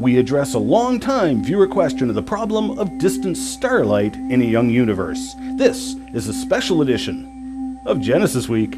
we address a long-time viewer question of the problem of distant starlight in a young universe. This is a special edition of Genesis Week.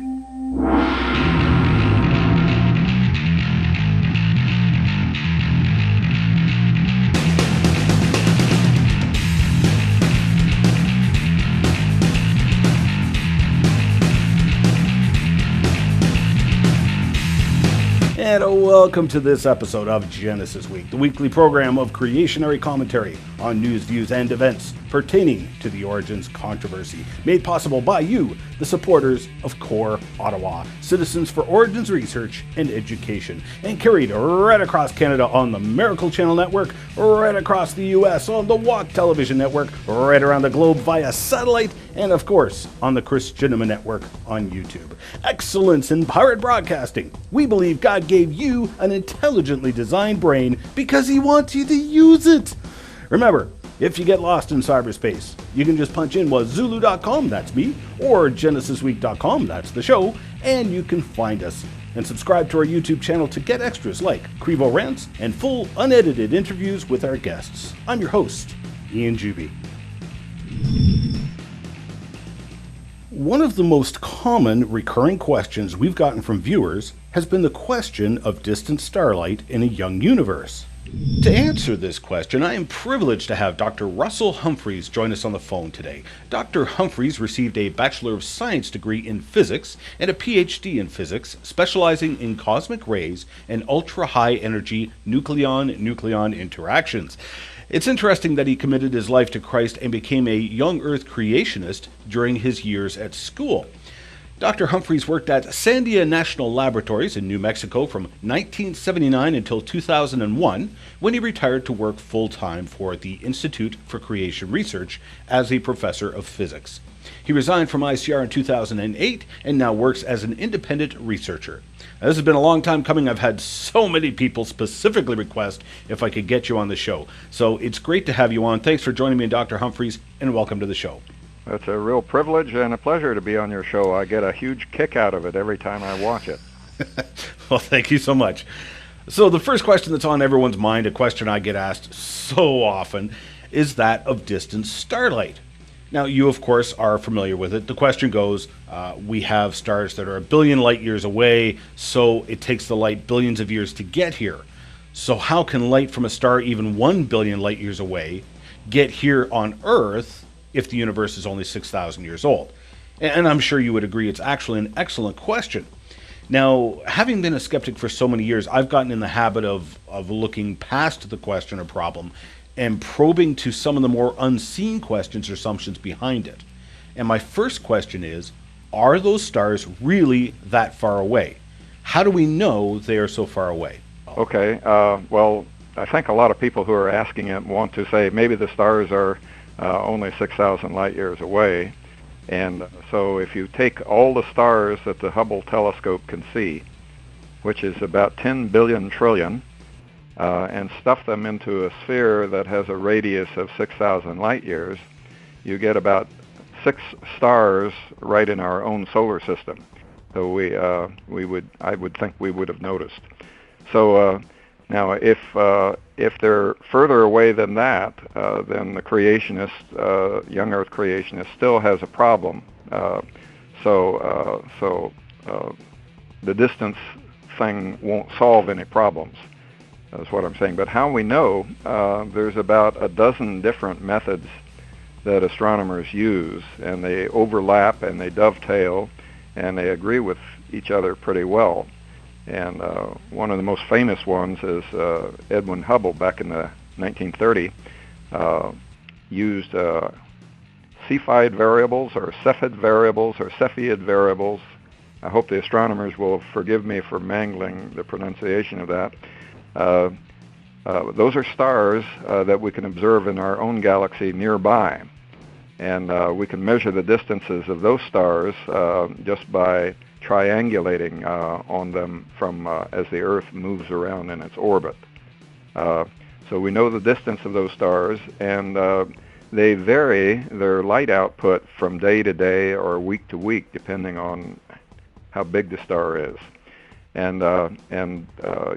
And welcome to this episode of Genesis Week, the weekly program of creationary commentary on news, views, and events pertaining to the Origins controversy, made possible by you, the supporters of CORE Ottawa, Citizens for Origins Research and Education, and carried right across Canada on the Miracle Channel Network, right across the US on the Walk Television Network, right around the globe via satellite, and of course on the Christianima Network on YouTube. Excellence in pirate broadcasting. We believe God gave you an intelligently designed brain because He wants you to use it. Remember, if you get lost in cyberspace, you can just punch in wazulu.com, that's me, or genesisweek.com, that's the show, and you can find us. And subscribe to our YouTube channel to get extras like Crevo Rants and full unedited interviews with our guests. I'm your host, Ian Juby. One of the most common recurring questions we've gotten from viewers has been the question of distant starlight in a young universe. To answer this question, I am privileged to have Dr. Russell Humphreys join us on the phone today. Dr. Humphreys received a Bachelor of Science degree in physics and a PhD in physics, specializing in cosmic rays and ultra-high energy nucleon-nucleon interactions. It's interesting that he committed his life to Christ and became a young Earth creationist during his years at school. Dr. Humphreys worked at Sandia National Laboratories in New Mexico from 1979 until 2001, when he retired to work full-time for the Institute for Creation Research as a professor of physics. He resigned from ICR in 2008 and now works as an independent researcher. Now, this has been a long time coming. I've had so many people specifically request if I could get you on the show. So it's great to have you on. Thanks for joining me, Dr. Humphreys, and welcome to the show. It's a real privilege and a pleasure to be on your show. I get a huge kick out of it every time I watch it. Well, thank you so much. So the first question that's on everyone's mind, a question I get asked so often, is that of distant starlight. Now, you, of course, are familiar with it. The question goes, we have stars that are a billion light years away, so it takes the light billions of years to get here. So how can light from a star even 1 billion light years away get here on Earth if the universe is only 6,000 years old? And I'm sure you would agree it's actually an excellent question. Now, having been a skeptic for so many years, I've gotten in the habit of looking past the question or problem and probing to some of the more unseen questions or assumptions behind it. And my first question is, are those stars really that far away? How do we know they are so far away? Okay, well, I think a lot of people who are asking it want to say maybe the stars are only 6,000 light years away. And so if you take all the stars that the Hubble telescope can see, which is about 10 billion trillion, and stuff them into a sphere that has a radius of 6,000 light years, you get about 6 stars right in our own solar system. So I would think we would have noticed. So now, if they're further away than that, then the creationist, young Earth creationist, still has a problem. So the distance thing won't solve any problems. That's what I'm saying. But how we know, there's about a dozen different methods that astronomers use, and they overlap and they dovetail, and they agree with each other pretty well. And one of the most famous ones is Edwin Hubble back in the 1930 used Cepheid variables or Cepheid variables or Cepheid variables. I hope the astronomers will forgive me for mangling the pronunciation of that. Those are stars that we can observe in our own galaxy nearby. And we can measure the distances of those stars just by triangulating on them from as the Earth moves around in its orbit. So we know the distance of those stars, and they vary their light output from day to day or week to week, depending on how big the star is. and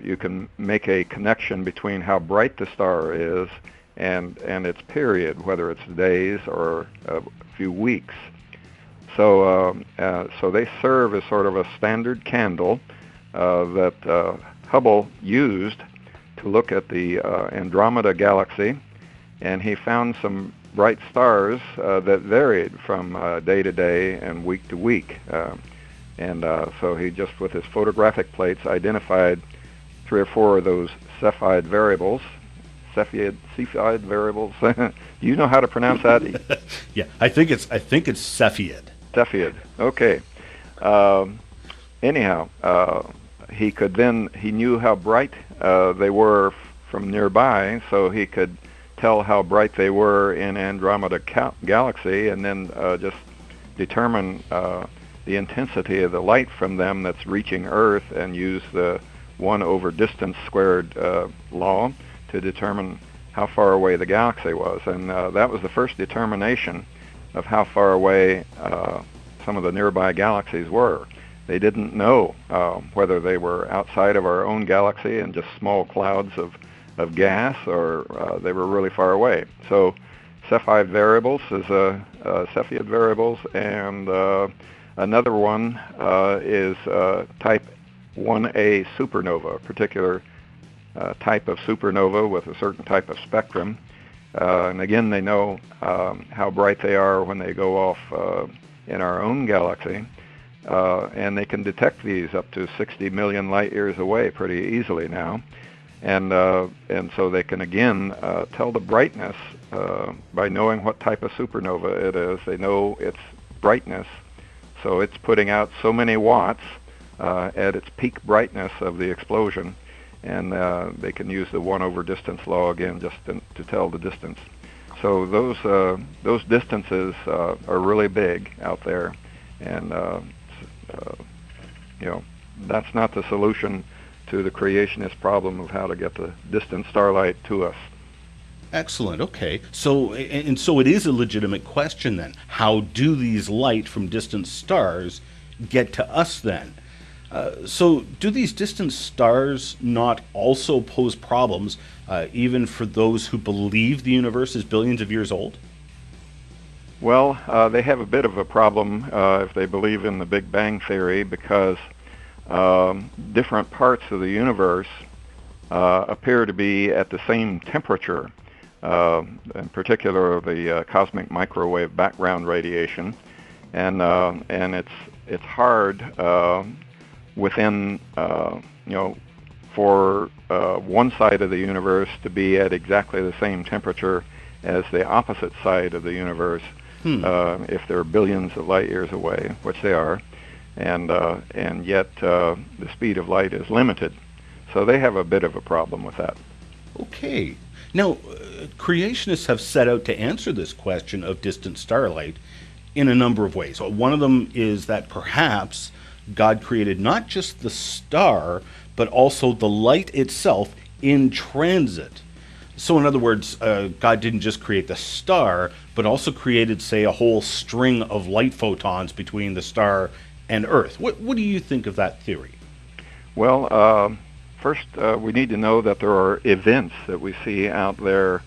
you can make a connection between how bright the star is and its period, whether it's days or a few weeks. So they serve as sort of a standard candle that Hubble used to look at the Andromeda galaxy, and he found some bright stars that varied from day to day and week to week. So he just, with his photographic plates, identified 3 or 4 of those Cepheid variables. Cepheid variables. Do you know how to pronounce that? Yeah, I think it's Cepheid. Cepheid. Okay. Anyhow, he knew how bright they were from nearby, so he could tell how bright they were in Andromeda galaxy, and then just determine the intensity of the light from them that's reaching Earth, and use the 1 over distance squared law to determine how far away the galaxy was. And that was the first determination of how far away some of the nearby galaxies were. They didn't know whether they were outside of our own galaxy and just small clouds of gas, or they were really far away. So Cepheid variables is Cepheid variables, and another one is type 1A supernova, a particular type of supernova with a certain type of spectrum. And again, they know how bright they are when they go off in our own galaxy. And they can detect these up to 60 million light years away pretty easily now. And so they can again tell the brightness by knowing what type of supernova it is. They know its brightness, so it's putting out so many watts at its peak brightness of the explosion, and they can use the 1 over distance law again just to tell the distance. So those distances are really big out there, and that's not the solution to the creationist problem of how to get the distant starlight to us. Excellent. Okay. So it is a legitimate question then. How do these light from distant stars get to us then? So do these distant stars not also pose problems even for those who believe the universe is billions of years old? Well, they have a bit of a problem if they believe in the Big Bang Theory, because different parts of the universe appear to be at the same temperature, in particular the cosmic microwave background radiation, and it's hard within for one side of the universe to be at exactly the same temperature as the opposite side of the universe. If they're billions of light years away, which they are, and yet the speed of light is limited. So they have a bit of a problem with that. Okay. Now, creationists have set out to answer this question of distant starlight in a number of ways. One of them is that perhaps God created not just the star, but also the light itself in transit. So in other words, God didn't just create the star, but also created, say, a whole string of light photons between the star and Earth. What do you think of that theory? Well, first we need to know that there are events that we see out there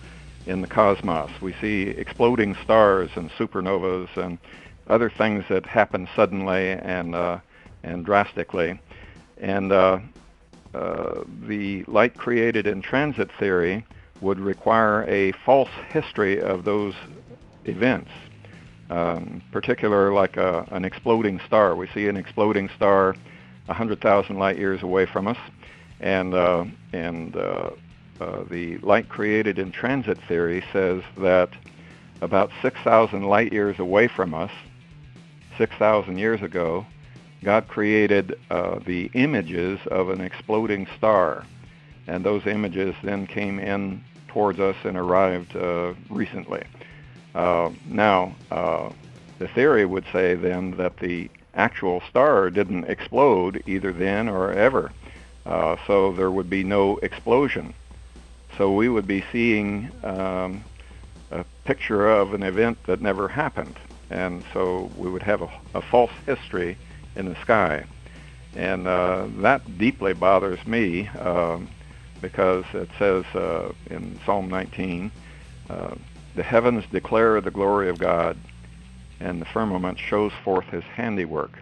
in the cosmos. We see exploding stars and supernovas and other things that happen suddenly and drastically. And the light created in transit theory would require a false history of those events, particular like an exploding star. We see an exploding star 100,000 light years away from us, and the light created in transit theory says that about 6,000 light years away from us, 6,000 years ago, God created the images of an exploding star, and those images then came in towards us and arrived recently. Now, the theory would say then that the actual star didn't explode either then or ever, so there would be no explosion. So we would be seeing a picture of an event that never happened, and so we would have a false history in the sky. And that deeply bothers me because it says in Psalm 19, uh, the heavens declare the glory of God, and the firmament shows forth his handiwork.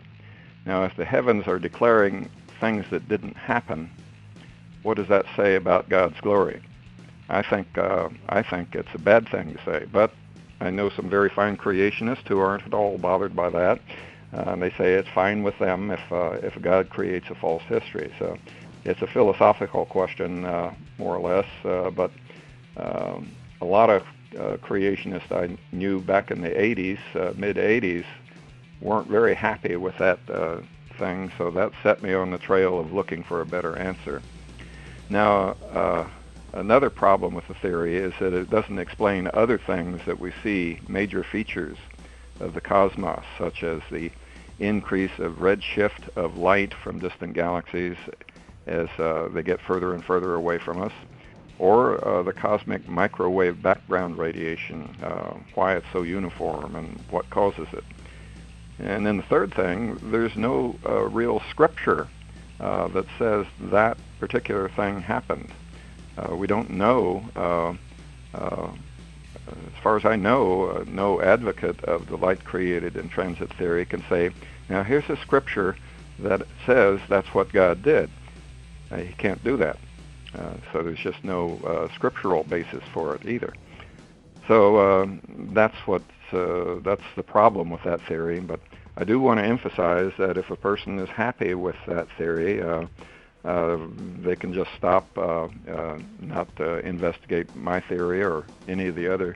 Now, if the heavens are declaring things that didn't happen, what does that say about God's glory? I think it's a bad thing to say, but I know some very fine creationists who aren't at all bothered by that. And they say it's fine with them if God creates a false history. So it's a philosophical question, more or less. But a lot of creationists I knew back in the 80s, mid 80s, weren't very happy with that thing. So that set me on the trail of looking for a better answer. Now, another problem with the theory is that it doesn't explain other things that we see, major features of the cosmos, such as the increase of redshift of light from distant galaxies as they get further and further away from us, or the cosmic microwave background radiation, why it's so uniform and what causes it. And then the third thing, there's no real scripture that says that particular thing happened. We don't know, as far as I know, no advocate of the light created in transit theory can say, now here's a scripture that says that's what God did. He can't do that. So there's just no scriptural basis for it either. So that's the problem with that theory. But I do want to emphasize that if a person is happy with that theory, they can just stop, not investigate my theory or any of the other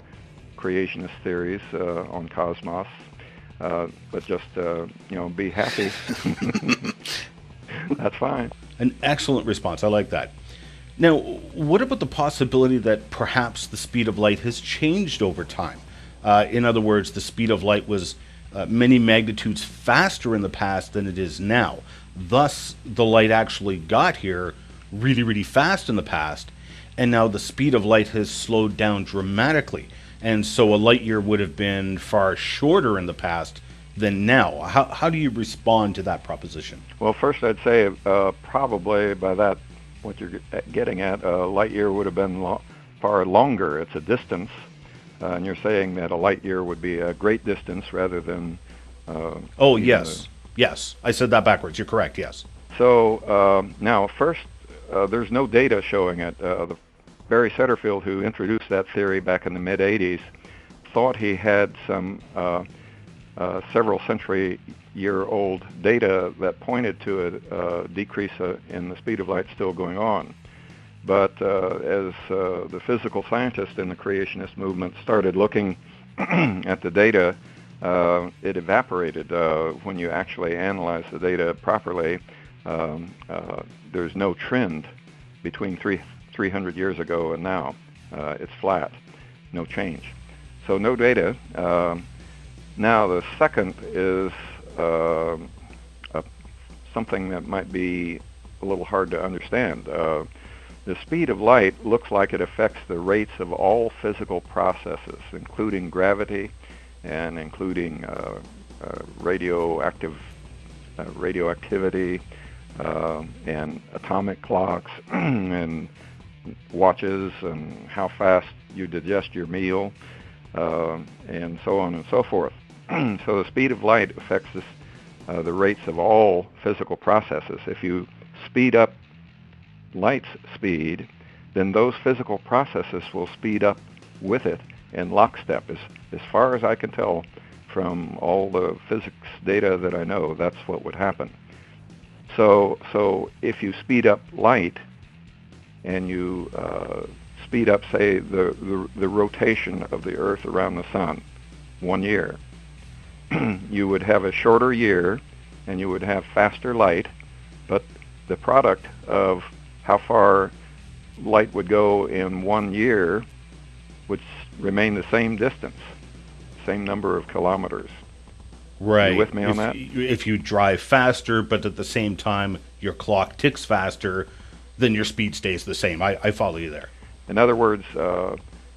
creationist theories on cosmos, but just be happy. That's fine. An excellent response. I like that. Now, what about the possibility that perhaps the speed of light has changed over time? In other words, the speed of light was many magnitudes faster in the past than it is now. Thus, the light actually got here really, really fast in the past, and now the speed of light has slowed down dramatically. And so a light year would have been far shorter in the past than now. How do you respond to that proposition? Well, first I'd say probably by that, what you're getting at, a light year would have been far longer. It's a distance, and you're saying that a light year would be a great distance rather than... yes. Yes, I said that backwards. You're correct, yes. So now, first, there's no data showing it. Barry Setterfield, who introduced that theory back in the mid-'80s, thought he had some several century-year-old data that pointed to a decrease in the speed of light still going on. But as the physical scientists in the creationist movement started looking at the data, it evaporated. When you actually analyze the data properly, there's no trend between 300 years ago and now. It's flat, no change. So no data. Now the second is something that might be a little hard to understand. The speed of light looks like it affects the rates of all physical processes, including gravity and including radioactivity and atomic clocks and watches and how fast you digest your meal and so on and so forth. So the speed of light affects the rates of all physical processes. If you speed up light's speed, then those physical processes will speed up with it in lockstep. As far as I can tell from all the physics data that I know, that's what would happen. So if you speed up light and you speed up, say, the rotation of the Earth around the sun 1 year, you would have a shorter year and you would have faster light, but the product of how far light would go in 1 year would remain the same distance, same number of kilometers. Right. You with me on that? If you drive faster, but at the same time your clock ticks faster, then your speed stays the same. I follow you there. In other words,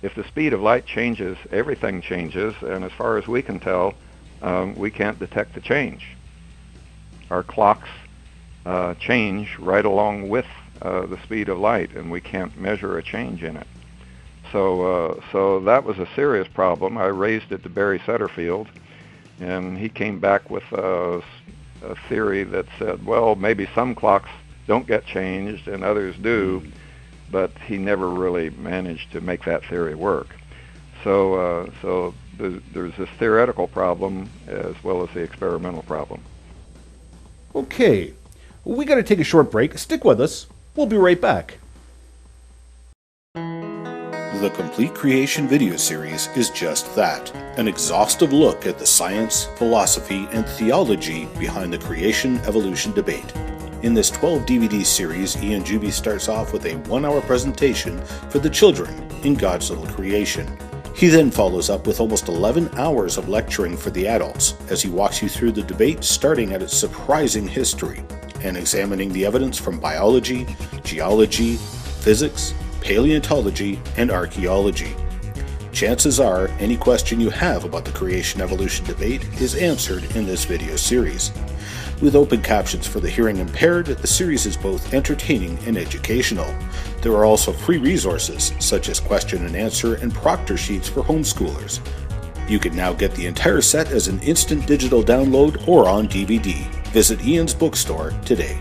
if the speed of light changes, everything changes, and as far as we can tell, we can't detect the change. Our clocks change right along with the speed of light, and we can't measure a change in it. So that was a serious problem. I raised it to Barry Setterfield, and he came back with a theory that said, well, maybe some clocks don't get changed and others do, but he never really managed to make that theory work. So there's this theoretical problem as well as the experimental problem. Okay, we got to take a short break. Stick with us. We'll be right back. The Complete Creation video series is just that, an exhaustive look at the science, philosophy, and theology behind the creation-evolution debate. In this 12 DVD series, Ian Juby starts off with a 1-hour presentation for the children in God's little creation. He then follows up with almost 11 hours of lecturing for the adults as he walks you through the debate starting at its surprising history and examining the evidence from biology, geology, physics, paleontology, and archaeology. Chances are, any question you have about the creation-evolution debate is answered in this video series. With open captions for the hearing impaired, the series is both entertaining and educational. There are also free resources, such as question and answer and proctor sheets for homeschoolers. You can now get the entire set as an instant digital download or on DVD. Visit Ian's bookstore today.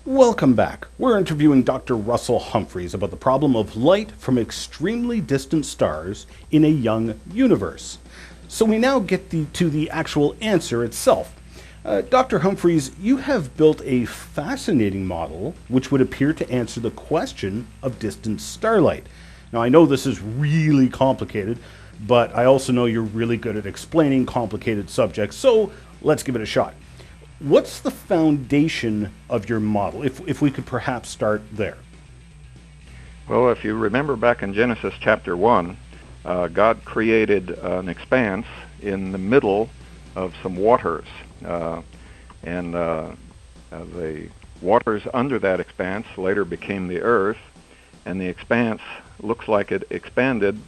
Welcome back. We're interviewing Dr. Russell Humphreys about the problem of light from extremely distant stars in a young universe. So we now get to the actual answer itself. Dr. Humphreys, you have built a fascinating model which would appear to answer the question of distant starlight. Now, I know this is really complicated, but I also know you're really good at explaining complicated subjects, so let's give it a shot. What's the foundation of your model, if we could perhaps start there? Well, if you remember back in Genesis chapter 1, God created an expanse in the middle of some waters. And the waters under that expanse later became the earth, and the expanse looks like it expanded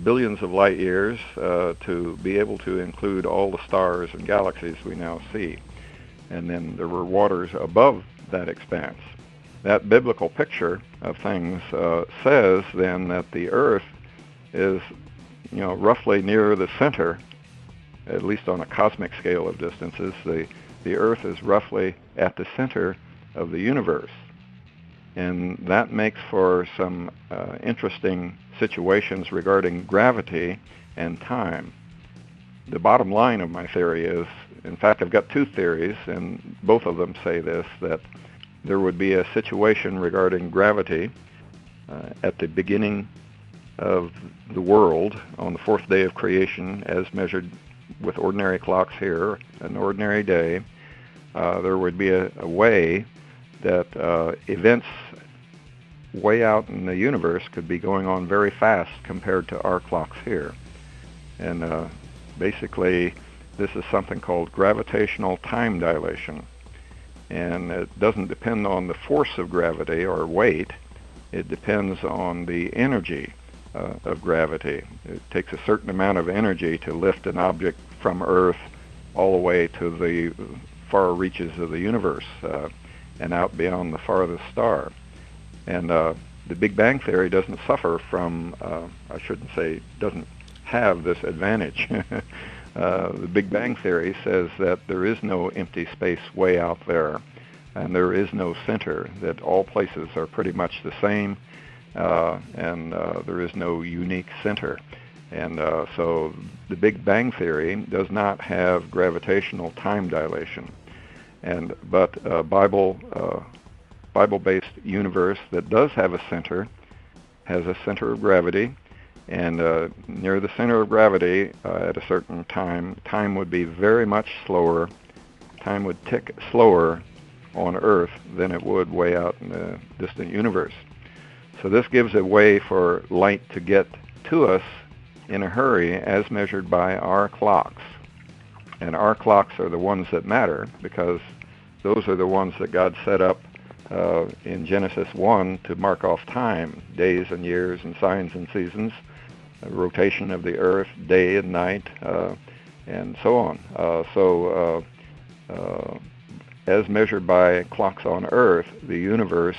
billions of light years to be able to include all the stars and galaxies we now see. And then there were waters above that expanse. That biblical picture of things says then that the earth is, roughly near the center, at least on a cosmic scale of distances. The earth is roughly at the center of the universe. And that makes for some interesting situations regarding gravity and time. The bottom line of my theory is, in fact, I've got two theories, and both of them say this, that there would be a situation regarding gravity at the beginning of the world on the fourth day of creation as measured with ordinary clocks here, an ordinary day. There would be a way that events way out in the universe could be going on very fast compared to our clocks here. And basically, this is something called gravitational time dilation. And it doesn't depend on the force of gravity or weight. It depends on the energy of gravity. It takes a certain amount of energy to lift an object from Earth all the way to the far reaches of the universe and out beyond the farthest star. And the Big Bang Theory doesn't suffer from, I shouldn't say, doesn't have this advantage. The Big Bang Theory says that there is no empty space way out there, and there is no center, that all places are pretty much the same, and there is no unique center. And so the Big Bang Theory does not have gravitational time dilation. But a Bible-based universe that does have a center has a center of gravity, and near the center of gravity at a certain time would be very much slower. Time would tick slower on Earth than it would way out in the distant universe. So this gives a way for light to get to us in a hurry as measured by our clocks. And our clocks are the ones that matter, because those are the ones that God set up in Genesis 1 to mark off time, days and years and signs and seasons. rotation of the Earth, day and night, and so on. As measured by clocks on Earth, the universe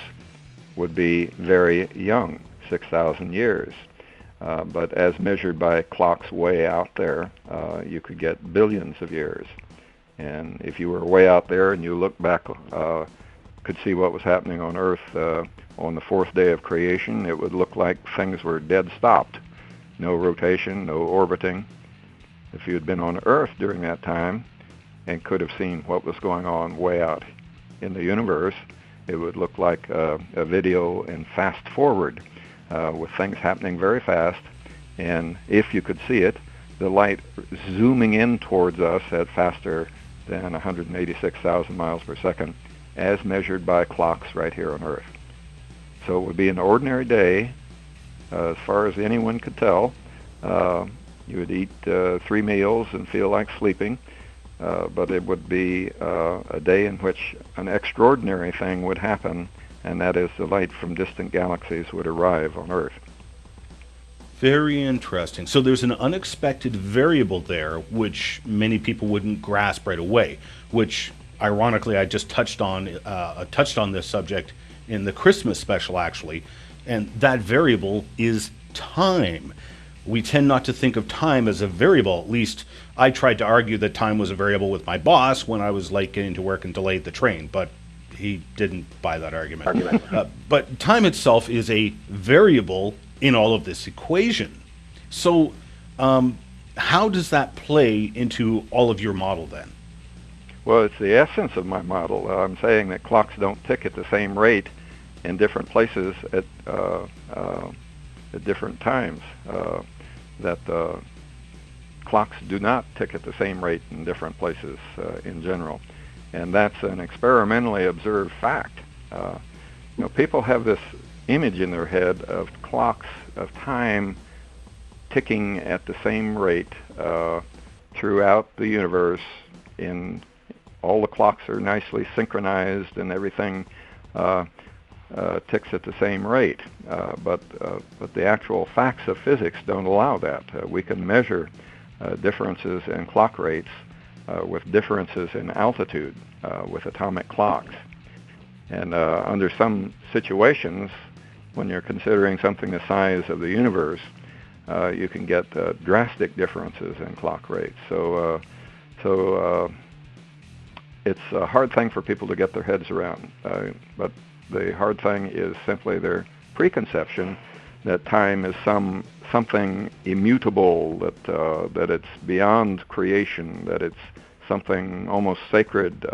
would be very young, 6,000 years. But as measured by clocks way out there, you could get billions of years. And if you were way out there and you look back, could see what was happening on Earth on the fourth day of creation, it would look like things were dead stopped. No rotation, no orbiting. If you had been on Earth during that time and could have seen what was going on way out in the universe, it would look like a video in fast forward with things happening very fast. And if you could see it, the light zooming in towards us at faster than 186,000 miles per second as measured by clocks right here on Earth. So it would be an ordinary day as far as anyone could tell. You would eat 3 meals and feel like sleeping, but it would be a day in which an extraordinary thing would happen, and that is the light from distant galaxies would arrive on Earth. Very interesting. So there's an unexpected variable there, which many people wouldn't grasp right away, which ironically I just touched on this subject in the Christmas special, actually, and that variable is time. We tend not to think of time as a variable. At least I tried to argue that time was a variable with my boss when I was late getting to work and delayed the train, but he didn't buy that argument. But time itself is a variable in all of this equation. So how does that play into all of your model then? Well, it's the essence of my model. I'm saying that clocks don't tick at the same rate in different places at different times. That clocks do not tick at the same rate in different places in general. And that's an experimentally observed fact. People have this image in their head of clocks, of time ticking at the same rate throughout the universe. In all the clocks are nicely synchronized and everything ticks at the same rate. But the actual facts of physics don't allow that. We can measure differences in clock rates with differences in altitude with atomic clocks. And under some situations, when you're considering something the size of the universe, you can get drastic differences in clock rates. So it's a hard thing for people to get their heads around. But the hard thing is simply their preconception that time is something immutable, that it's beyond creation, that it's something almost sacred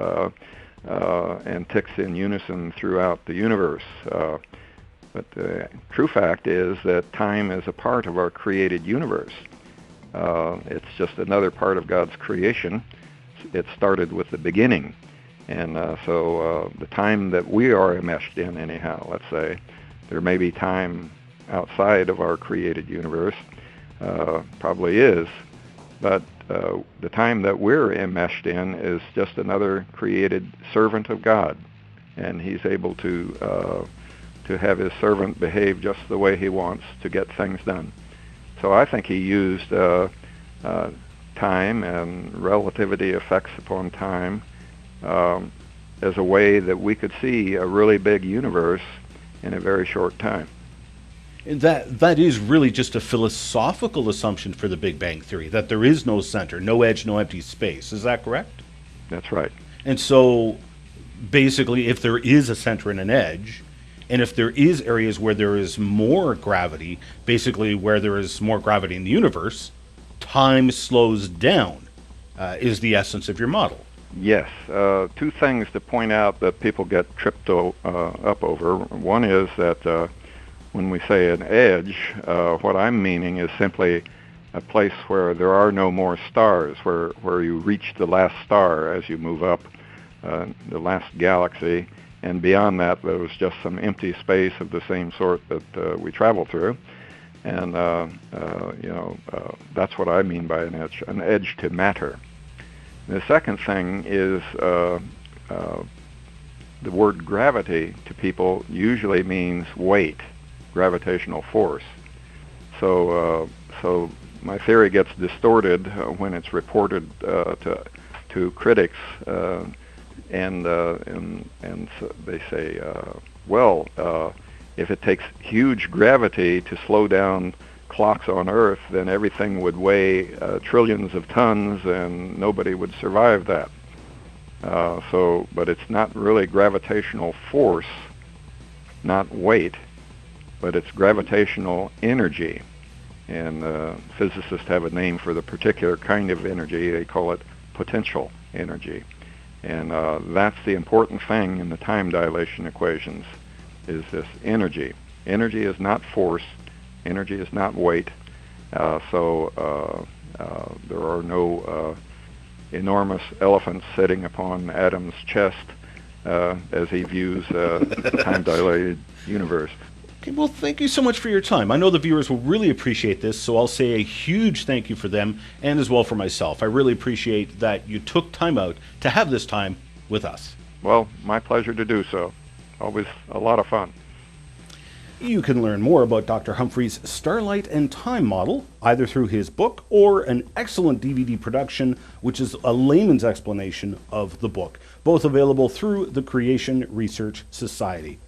and ticks in unison throughout the universe. But the true fact is that time is a part of our created universe. It's just another part of God's creation. It started with the beginning. And so the time that we are enmeshed in, anyhow, let's say, there may be time outside of our created universe, probably is, but the time that we're enmeshed in is just another created servant of God, and he's able to have his servant behave just the way he wants to get things done. So I think he used time and relativity effects upon time as a way that we could see a really big universe in a very short time. And that is really just a philosophical assumption for the Big Bang Theory, that there is no center, no edge, no empty space. Is that correct? That's right. And so basically, if there is a center and an edge, and if there is areas where there is more gravity, basically where there is more gravity in the universe, time slows down, is the essence of your model. Yes. Two things to point out that people get tripped up over. One is that when we say an edge, what I'm meaning is simply a place where there are no more stars, where you reach the last star as you move up the last galaxy, and beyond that there was just some empty space of the same sort that we travel through. And that's what I mean by an edge to matter. The second thing is the word gravity to people usually means weight, gravitational force. So so my theory gets distorted when it's reported to critics, and so they say, if it takes huge gravity to slow down clocks on Earth, then everything would weigh trillions of tons, and nobody would survive that. But it's not really gravitational force, not weight, but it's gravitational energy. And physicists have a name for the particular kind of energy. They call it potential energy. And that's the important thing in the time dilation equations, is this energy. Energy is not force. Energy is not weight. There are no enormous elephants sitting upon Adam's chest as he views the time-dilated universe. Okay, well, thank you so much for your time. I know the viewers will really appreciate this, so I'll say a huge thank you for them and as well for myself. I really appreciate that you took time out to have this time with us. Well, my pleasure to do so. Always a lot of fun. You can learn more about Dr. Humphrey's Starlight and Time model either through his book or an excellent DVD production, which is a layman's explanation of the book, both available through the Creation Research Society.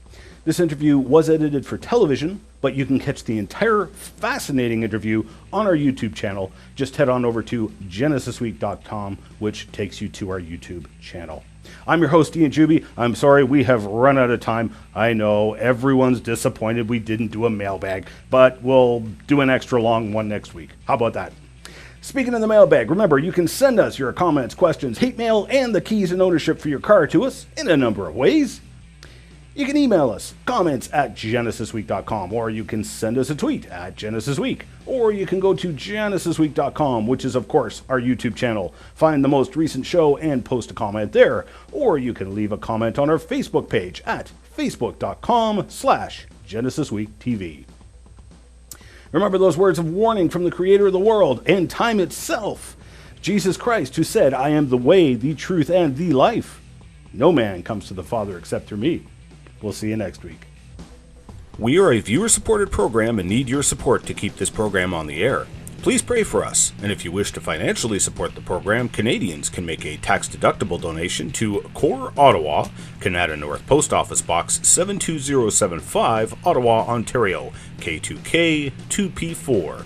This interview was edited for television, but you can catch the entire fascinating interview on our YouTube channel. Just head on over to genesisweek.com, which takes you to our YouTube channel. I'm your host, Ian Juby. I'm sorry we have run out of time. I know everyone's disappointed we didn't do a mailbag, but we'll do an extra long one next week. How about that? Speaking of the mailbag, remember you can send us your comments, questions, hate mail, and the keys and ownership for your car to us in a number of ways. You can email us, comments at genesisweek.com, or you can send us a tweet at genesisweek, or you can go to genesisweek.com, which is, of course, our YouTube channel. Find the most recent show and post a comment there, or you can leave a comment on our Facebook page at facebook.com/GenesisWeekTV. Remember those words of warning from the Creator of the world and time itself, Jesus Christ, who said, "I am the way, the truth, and the life. No man comes to the Father except through me." We'll see you next week. We are a viewer-supported program and need your support to keep this program on the air. Please pray for us, and if you wish to financially support the program, Canadians can make a tax-deductible donation to Core Ottawa, Canada North Post Office Box 72075, Ottawa, Ontario, K2K 2P4.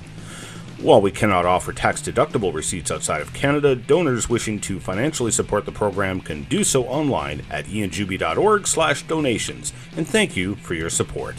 While we cannot offer tax-deductible receipts outside of Canada, donors wishing to financially support the program can do so online at ianjuby.org/donations, and thank you for your support.